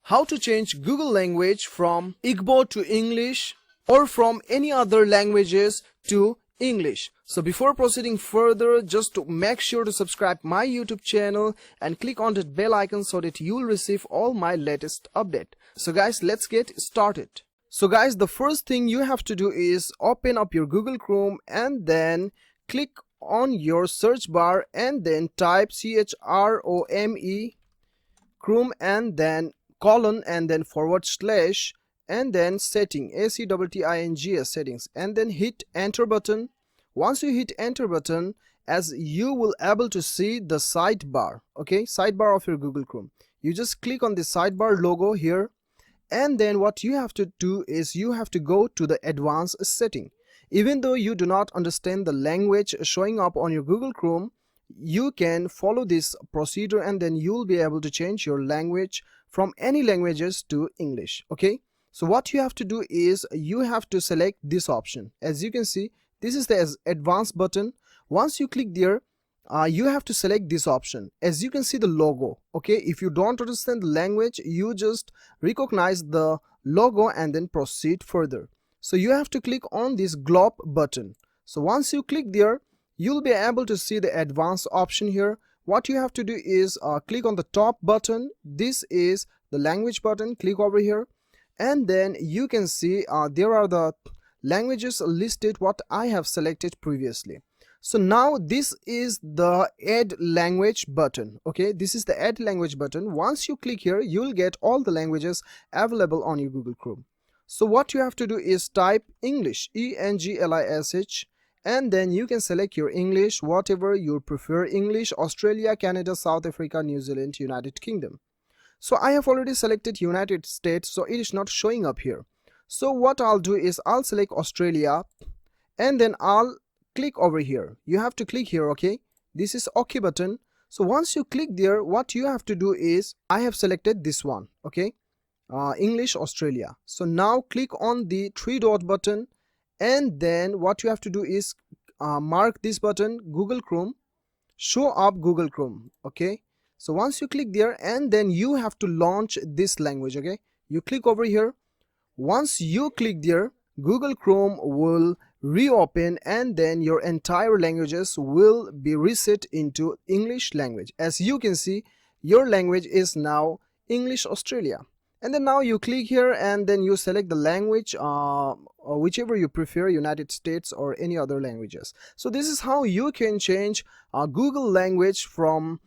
how to change Google language from Igbo to English or from any other languages to English. So before proceeding further, just to make sure to subscribe my YouTube channel and click on that bell icon so that you'll receive all my latest update. So guys, let's get started. So guys, the first thing you have to do is open up your Google Chrome and then click on your search bar and then type CHROME Chrome and then colon and then / and then setting ACTTINGS settings and then hit enter button. Once you hit enter button, as you will able to see the sidebar, okay, sidebar of your Google Chrome. You just click on the sidebar logo here, and then what you have to do is you have to go to the advanced setting. Even though you do not understand the language showing up on your Google Chrome, you can follow this procedure and then you'll be able to change your language from any languages to English. Okay, so what you have to do is you have to select this option. As you can see, this is the advanced button. Once you click there, you have to select this option. As you can see the logo, okay, if you don't understand the language, you just recognize the logo and then proceed further. So you have to click on this globe button. So once you click there, you'll be able to see the advanced option here. What you have to do is click on the top button. This is the language button. Click over here and then you can see there are the languages listed what I have selected previously. So now this is the add language button. Okay, this is the add language button. Once you click here, you'll get all the languages available on your Google Chrome. So what you have to do is type English, ENGLISH, and then you can select your English, whatever you prefer. English, Australia, Canada, South Africa, New Zealand, United Kingdom. So I have already selected United States, so it is not showing up here. So what I'll do is I'll select Australia and then I'll click over here. You have to click here, okay? This is OK button. So once you click there, what you have to do is I have selected this one, okay? English, Australia. So now click on the 3-dot button and then what you have to do is mark this button, Google Chrome, show up Google Chrome, okay? So once you click there and then you have to launch this language, okay? You click over here. Once you click there, Google Chrome will reopen and then your entire languages will be reset into English language. As you can see, your language is now English Australia. And then now you click here and then you select the language, or whichever you prefer, United States or any other languages. So this is how you can change Google language from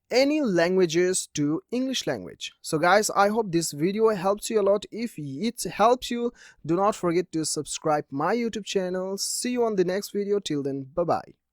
any languages to English language. So guys, I hope this video helps you a lot. If it helps you, do not forget to subscribe my YouTube channel. See you on the next video. Till then, bye bye.